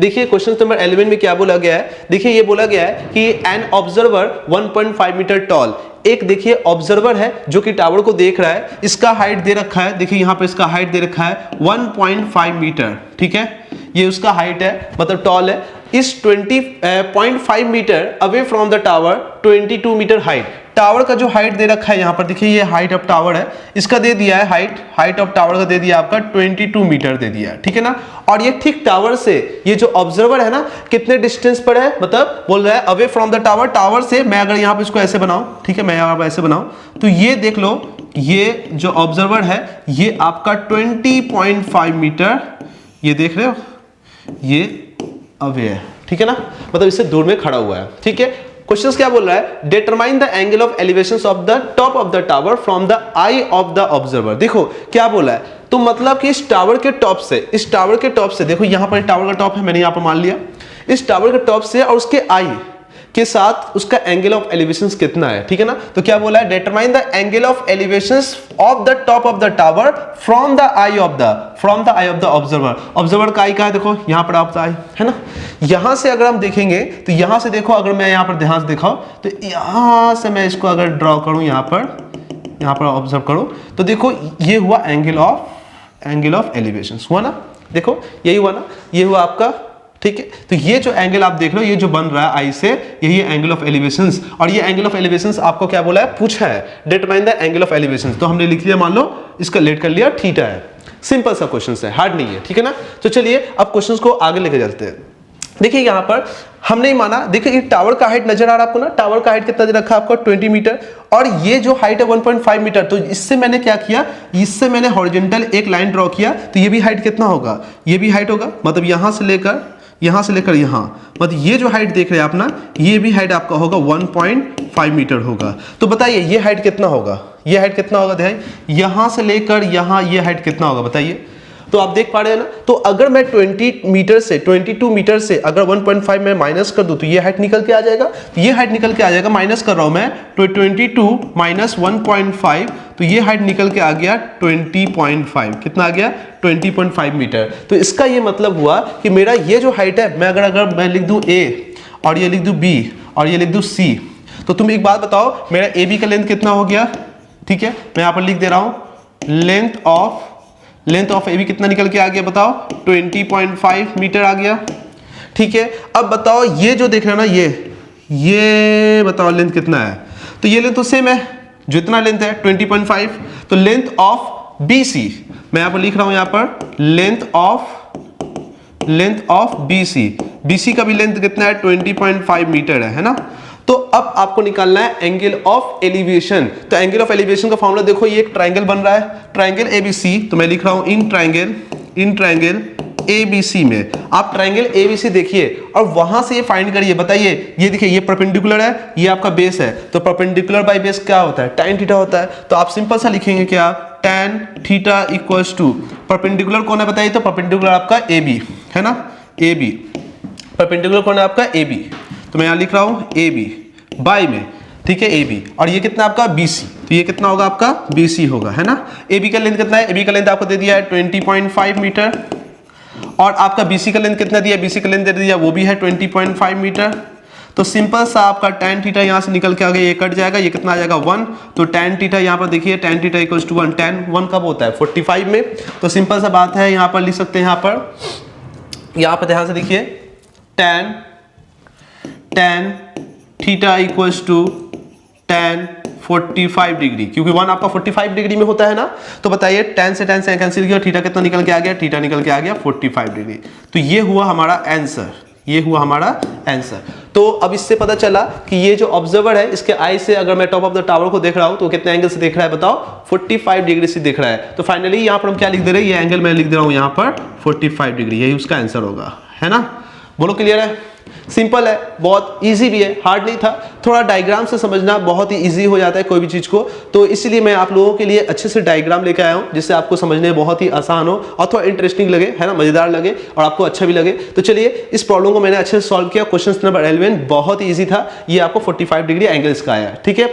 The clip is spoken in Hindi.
देखिए क्वेश्चन नंबर 11 में क्या बोला गया है, देखिए ये बोला गया है कि एन ऑब्जर्वर 1.5 मीटर टॉल, एक देखिए ऑब्जर्वर है जो कि टावर को देख रहा है, इसका हाइट दे रखा है, देखिए यहां पे इसका हाइट दे रखा है 1.5 मीटर, ठीक है, ये उसका हाइट है, मतलब टॉल है, इस 20.5 metre away from the tower 22 metre height. Tower का जो हाइट दे रखा है यहां पर देखिए, ये हाइट ऑफ टावर है, इसका दे दिया है हाइट ऑफ टावर का दे दिया आपका 22 मीटर दे दिया है, ठीक है ना। और ये ठीक टावर से ये जो ऑब्जर्वर है ना कितने डिस्टेंस पर है, मतलब बोल रहा है away from the tower, tower से मैं अगर यहां पे इसको ऐसे बनाऊं, ठीक है, मैं यहां पे ऐसे बनाऊं तो ये देख लो, ये जो ऑब्जर्वर है ये आपका 20.5 मीटर, ये देख रहे हो, ये अवे है, ठीक है ना, मतलब इससे दूर में खड़ा हुआ है, ठीक है। क्वेश्चन क्या बोल रहा है, determine the angle of elevation of the top of the tower from the I of the observer. देखो क्या बोला है, तो मतलब कि इस टावर के टॉप से, इस टावर के टॉप से, देखो यहां पर टावर का टॉप है, मैंने यहां पर मान लिया, इस टावर के टॉप से और उसके आई के साथ उसका एंगल ऑफ एलिवेशन कितना है, ठीक है ना। तो क्या बोला है, determine the angle of elevation of the top of the tower from the I of the observer. Observer का आई कहां है, देखो यहां पर आपका आई है ना, यहां से अगर हम देखेंगे तो यहां से देखो, अगर मैं यहां पर ध्यान से दिखाऊं तो यहां से मैं इसको अगर ड्रॉ करूं, यहां पर ऑब्जर्व करूं तो देखो ये हुआ एंगल ऑफ एलिवेशन, हुआ ना, देखो यही हुआ ना, ये हुआ आपका, ठीक है। तो ये जो एंगल आप देख रहे हो, ये जो बन रहा है आई से, यही है एंगल ऑफ एलिवेशंस, और ये एंगल ऑफ एलिवेशंस आपको क्या बोला है, पूछा है, determine the angle of elevations, तो हमने लिख लिया, मान लो इसका लेट कर लिया, थीटा है, सिंपल सा क्वेश्चन है, हार्ड नहीं है, ठीक है ना। तो चलिए अब क्वेश्चन को आगे लेकर चलते हैं। देखिए यहां पर हमने ही माना, देखिए ये टावर का हाइट नजर आ रहा है आपको ना, टावर का हाइट कितना दे रखा है आपको 20 मीटर, और ये जो हाइट है 1.5 मीटर, तो इससे मैंने क्या किया, इससे मैंने हॉरिजॉन्टल एक लाइन ड्रॉ किया, तो ये भी हाइट कितना होगा, ये भी हाइट होगा, मतलब यहां से लेकर यहां, मतलब ये जो हाइट देख रहे हैं आप ना, ये भी हाइट आपका होगा 1.5 मीटर होगा। तो बताइए ये हाइट कितना होगा, ये हाइट कितना होगा, देखिए यहां से लेकर यहां ये हाइट कितना होगा बताइए। तो आप देख पा रहे हैं ना, तो अगर मैं 22 मीटर से अगर 1.5 में माइनस कर दूं तो ये हाइट निकल के आ जाएगा, तो ये हाइट निकल के आ जाएगा, माइनस कर रहा हूं मैं, तो 22 माइनस 1.5, तो ये हाइट निकल के आ गया 20.5, कितना आ गया 20.5 मीटर। तो इसका ये मतलब हुआ कि मेरा ये जो हाइट है, मैं अगर मैं लिख दूं A और ये लिख दूं B और ये लिख दूं C, तो तुम एक बात बताओ, मेरा AB का लेंथ कितना हो गया, ठीक है, मैं यहां पर लिख दे रहा हूं, लेंथ ऑफ AB कितना निकल के आ गया बताओ, 20.5 मीटर आ गया, ठीक है। अब बताओ ये जो देख रहे हो ना, ये बताओ लेंथ कितना है, तो ये लेंथ तो सेम है, जो इतना लेंथ है 20.5, तो लेंथ ऑफ BC, मैं यहां पर लिख रहा हूं, यहां पर लेंथ ऑफ BC का भी लेंथ कितना है 20.5 मीटर है ना। तो अब आपको निकालना है एंगल ऑफ एलिवेशन, तो एंगल ऑफ एलिवेशन का फॉर्मूला देखो, ये एक ट्रायंगल बन रहा है, ट्रायंगल ABC, तो मैं लिख रहा हूं इन ट्रायंगल ABC में, आप ट्रायंगल ABC देखिए और वहां से ये फाइंड करिए, बताइए, ये देखिए ये परपेंडिकुलर है, ये आपका बेस है, तो परपेंडिकुलर बाय बेस क्या होता है, tan थीटा होता है, तो आप सिंपल सा लिखेंगे क्या, tan theta equals to, perpendicular कौन है बताइए, तो परपेंडिकुलर आपका AB है ना, AB, परपेंडिकुलर कौन है आपका AB, तो मैं यहां लिख रहा हूं AB बाय में, ठीक है AB, और ये कितना आपका BC, तो ये कितना होगा आपका BC होगा, है ना। AB का लेंथ कितना है, AB का लेंथ आपको दे दिया है 20.5 मीटर, और आपका BC का लेंथ कितना दिया, BC का लेंथ दे दिया, वो भी है 20.5 मीटर। तो सिंपल सा आपका tan थीटा यहां से निकल के आ गया, ये कट जाएगा, ये कितना आ जाएगा 1, तो tan थीटा यहां पर देखिए, tan theta equals to 1, tan 1 कब होता है 45 में, तो सिंपल सा बात है, यहां पर लिख सकते हैं, यहां पर ध्यान से देखिए, tan theta equals to tan 45 degree, क्योंकि 1 आपका 45 डिग्री में होता है ना, तो बताइए tan से कैंसिल किया, थीटा कितना निकल के आ गया, थीटा निकल के आ गया 45 डिग्री। तो ये हुआ हमारा आंसर, तो अब इससे पता चला कि ये जो ऑब्जर्वर है, इसके आई से अगर मैं टॉप ऑफ द टावर को देख रहा हूं तो कितने एंगल से देख रहा है बताओ, 45 डिग्री से देख रहा है। तो फाइनली यहां पर हम क्या लिख दे रहे हैं, ये एंगल मैं लिख दे रहा हूं यहां पर 45 डिग्री, यही उसका आंसर होगा, है ना। बोलो क्लियर है, सिंपल है, बहुत इजी भी है, हार्ड नहीं था, थोड़ा डायग्राम से समझना बहुत ही इजी हो जाता है कोई भी चीज को, तो इसलिए मैं आप लोगों के लिए अच्छे से डायग्राम लेकर आया हूं, जिससे आपको समझने में बहुत ही आसान हो और थोड़ा इंटरेस्टिंग लगे, है ना, मजेदार लगे और आपको अच्छा भी लगे। तो चलिए इस प्रॉब्लम को मैंने अच्छे से सॉल्व किया, क्वेश्चन नंबर 11 बहुत ही ईजी था, ये आपको 45 डिग्री एंगल्स का आया, ठीक है।